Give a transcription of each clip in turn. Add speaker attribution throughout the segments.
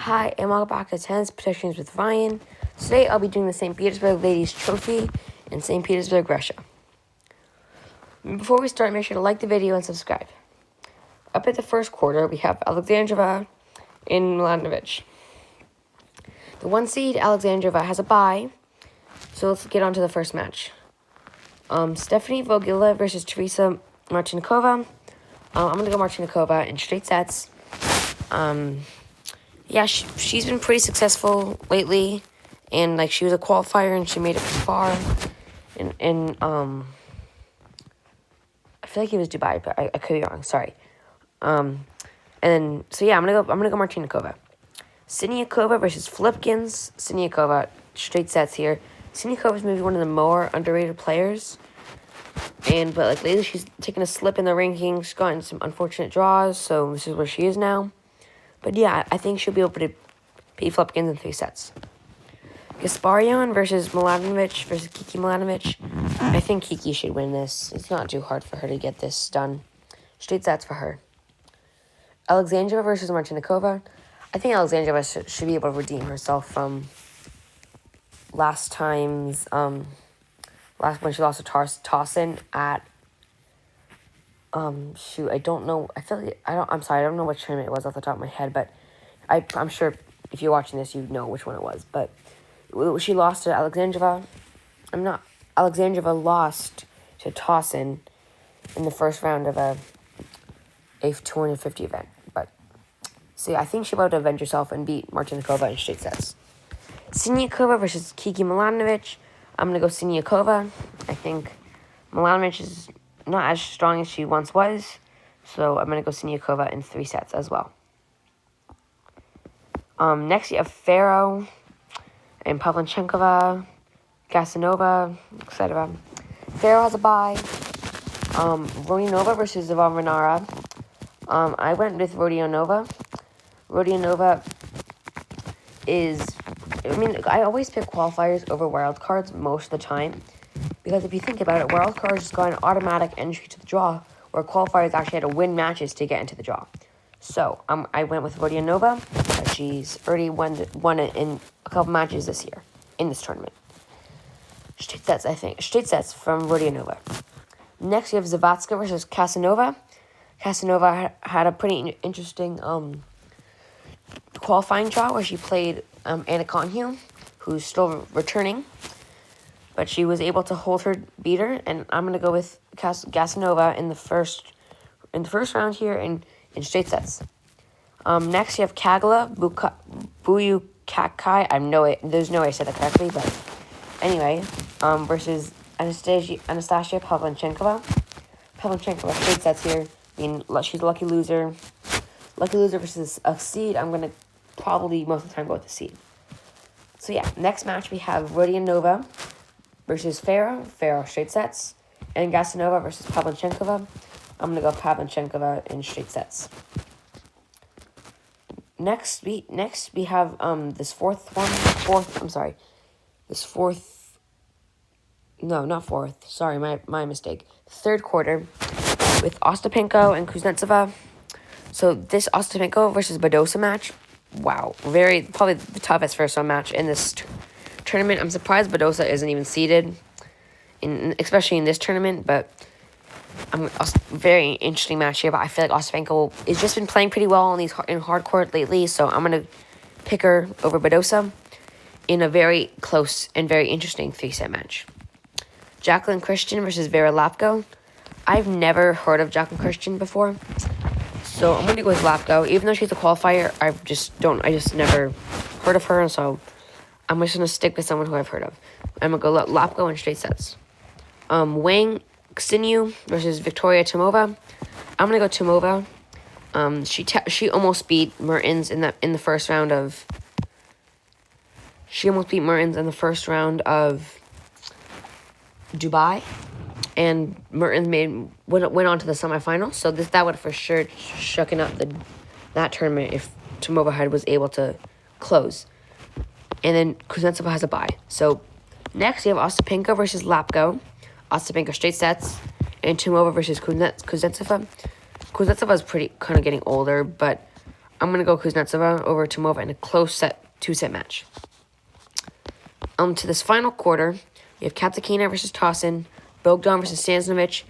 Speaker 1: Hi, and welcome back to Tennis Predictions with Ryan. Today I'll be doing the St. Petersburg Ladies Trophy in St. Petersburg, Russia. Before we start, make sure to like the video and subscribe. Up at the first quarter, we have Alexandrova and Milanovic. The 1 seed, Alexandrova, has a bye, so let's get on to the first match. Stephanie Vogila versus Teresa Martinkova. I'm going to go Martinkova in straight sets. Yeah, she's been pretty successful lately, and she was a qualifier and she made it far. And I feel like it was Dubai, but I could be wrong. Sorry. I'm gonna go Martinikova. Siniakova versus Flipkins. Siniakova, straight sets here. Siniakova is maybe one of the more underrated players, but lately she's taken a slip in the rankings, gotten some unfortunate draws, so this is where she is now. But yeah, I think she'll be able to beat Flipkins in 3 sets. Gasparian versus Milanovic versus Kiki Milanovic. I think Kiki should win this. It's not too hard for her to get this done. Straight sets for her. Alexandrova versus Martinikova. I think Alexandrova should be able to redeem herself from last time's when she lost to Towson at I don't know. I'm sorry, I don't know which tournament it was off the top of my head, but I'm sure if you're watching this, you know which one it was. But she lost to Alexandrova. Alexandrova lost to Towson in the first round of a 250 event. But see, I think she's about to avenge herself and beat Martinikova in straight sets. Siniakova versus Kiki Milanovic. I'm gonna go Siniakova. I think Milanovic is not as strong as she once was, so I'm going to go Siniakova in 3 sets as well. Next, you have Ferro and Pavlyuchenkova, Gasanova, etc. Ferro has a bye. Rodionova versus Zvonareva. I went with Rodionova. Rodionova I always pick qualifiers over wildcards most of the time. Because if you think about it, wildcards just got an automatic entry to the draw, where qualifiers actually had to win matches to get into the draw. So I went with Rodionova. She's already won it in a couple matches this year in this tournament. Straight sets, I think. Straight sets from Rodionova. Next, we have Zavatska versus Casanova. Casanova had a pretty interesting qualifying draw where she played Anna Conhue, who's still returning. But she was able to hold her, beat her, and I'm going to go with Gasanova in the first round here in straight sets. Next, you have Kagla Buyukakai. There's no way I said that correctly, but anyway, versus Anastasia Pavlyuchenkova. Pavlyuchenkova, straight sets here. She's a lucky loser. Lucky loser versus a seed. I'm going to probably most of the time go with the seed. So yeah, next match we have Rodionova versus Ferro straight sets, and Gasanova versus Pavlyuchenkova. I'm gonna go Pavlyuchenkova in straight sets. Next we have this fourth. No, not fourth. Sorry, my mistake. Third quarter with Ostapenko and Kuznetsova. So this Ostapenko versus Badosa match. Wow, probably the toughest first round match in this tournament. I'm surprised Badosa isn't even seeded, especially in this tournament, but very interesting match here. But I feel like Ostapenko has just been playing pretty well in hard court lately, so I'm going to pick her over Badosa in a very close and very interesting 3-set match. Jacqueline Christian versus Vera Lapko. I've never heard of Jacqueline Christian before, so I'm going to go with Lapko. Even though she's a qualifier, I just never heard of her, so I'm just going to stick with someone who I've heard of. I'm going to go Lapko in straight sets. Wang Xinyu versus Victoria Tomova. I'm going to go Tomova. She almost beat Mertens in the first round of... She almost beat Mertens in the first round of Dubai. And Mertens went on to the semifinals. So that would have for sure shooken up that tournament if Tomova was able to close. And then Kuznetsova has a bye. So next you have Ostapenko versus Lapko. Ostapenko straight sets. And Tomova versus Kuznetsova. Kuznetsova is kind of getting older, but I'm going to go Kuznetsova over Tomova in a close 2-set match. To this final quarter, we have Katakina versus Tosin, Bogdan versus Stansnovich,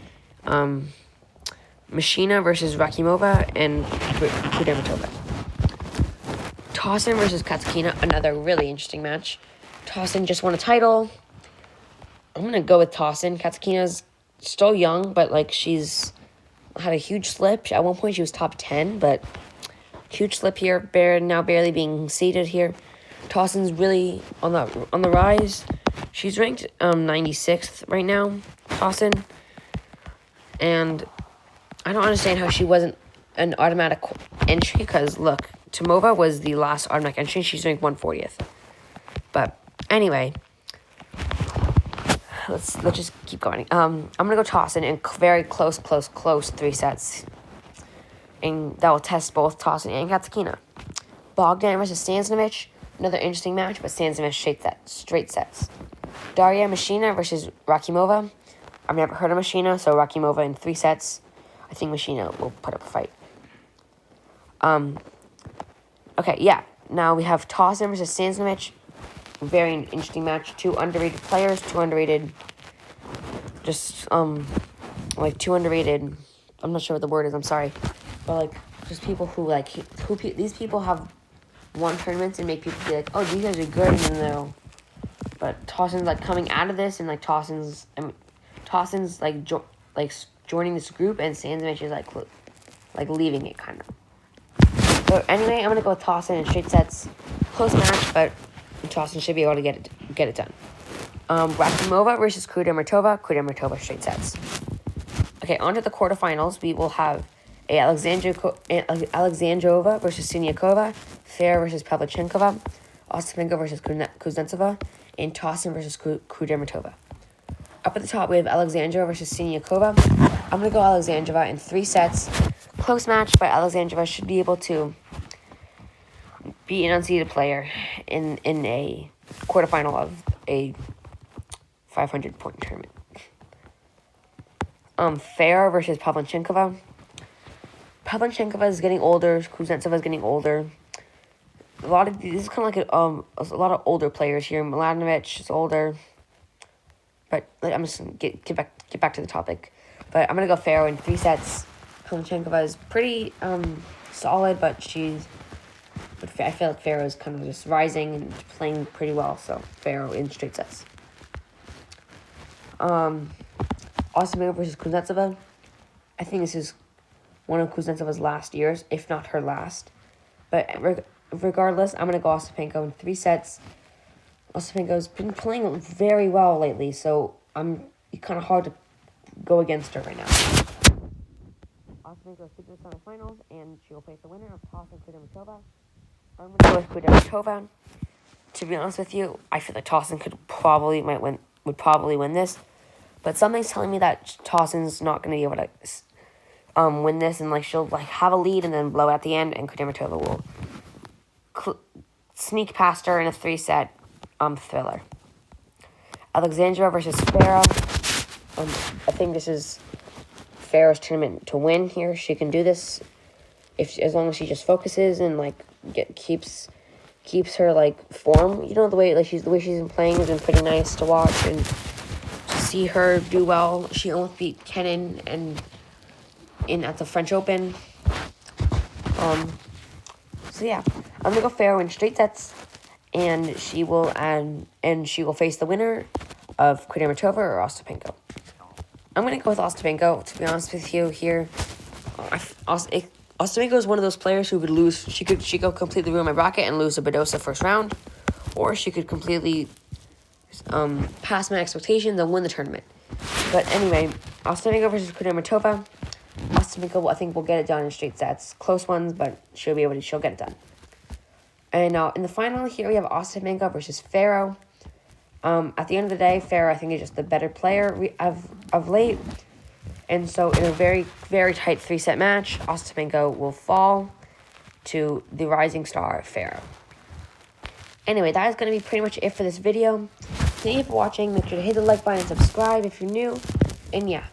Speaker 1: Machina versus Rakimova, and Kudermetova. Tosin versus Katakina, another really interesting match. Tosin just won a title. I'm going to go with Tosin. Katakina's still young, but, like, she's had a huge slip. At one point, she was top 10, but huge slip here. Now barely being seeded here. Tosin's really on the rise. She's ranked 96th right now, Tosin. And I don't understand how she wasn't an automatic entry, because, look, Tomova was the last automatic entry. She's ranked 140th. But anyway, let's just keep going. I'm going to go Tosin in very close 3 sets. And that will test both Tosin and Katakina. Bogdan versus Stansnovich, another interesting match, but Stansnovich straight sets. Daria Machina versus Rakimova. I've never heard of Machina, so Rakimova in 3 sets. I think Machina will put up a fight. Okay, yeah. Now we have Tosin versus Stansnovich. Very interesting match. 2 underrated players, 2 underrated, I'm not sure what the word is, I'm sorry. But, like, just people who, like, these people have won tournaments and make people be like, oh, these guys are good, and then they'll, but Tosin's, like, coming out of this, and, like, Tosin's, joining this group, and Stansnovich is, like, leaving it, kind of. So, anyway, I'm going to go with Tosin in straight sets. Close match, but Tosin should be able to get it done. Rakimova versus Kudermetova straight sets. Okay, on to the quarterfinals. We will have Alexandrova versus Siniakova, Fair versus Pavlyuchenkova, Ostapenko versus Kuznetsova, and Tosin versus Kudermetova. Up at the top, we have Alexandrova versus Siniakova. I'm going to go Alexandrova in 3 sets. Close match, but Alexandrova should be able to be an unseeded player in a quarterfinal of a 500-point tournament. Fair versus Pavlyuchenkova. Pavlyuchenkova is getting older. Kuznetsova is getting older. This is kind of like a lot of older players here. Mladenovic is older. But I'm just gonna get back to the topic. But I'm gonna go Fair in 3 sets. Pavlyuchenkova is pretty solid, but I feel like Fair is kind of just rising and playing pretty well. So Fair in straight sets. Ostapenko versus Kuznetsova. I think this is one of Kuznetsova's last years, if not her last. But regardless, I'm going to go Ostapenko in 3 sets. Ostapenko's been playing very well lately, so it's kind of hard to go against her right now. Ostapenko is to the semifinals, and she will face the winner of Tosin Kudermetova. I'm going to go with Kudermetova. To be honest with you, I feel like Tosin would probably win this. But something's telling me that Tosin's not going to be able to win this, and she'll have a lead and then blow at the end, and Kudermetova will sneak past her in a 3-set thriller. Alexandrova versus Farah. I think this is Farah's tournament to win here. She can do this as long as she just focuses and keeps her form. You know, the way she's been playing has been pretty nice to watch, and to see her do well. She almost beat Kenin at the French Open. So yeah, I'm gonna go Farah in straight sets, and she will face the winner of Kudermetova or Ostapenko. I'm gonna go with Ostapenko. To be honest with you, here, Ostapenko is one of those players who could lose. She could completely ruin my bracket and lose to Badosa first round, or she could completely pass my expectations and win the tournament. But anyway, Ostapenko versus Kudermetova. Ostapenko, I think, will get it done in straight sets. Close ones, but she'll get it done. And now in the final here, we have Ostapenko versus Farah. At the end of the day, Farah, I think, is just the better player of late. And so in a very, very tight 3-set match, Ostapenko will fall to the rising star, Farah. Anyway, that is going to be pretty much it for this video. Thank you for watching. Make sure to hit the like button and subscribe if you're new. And yeah.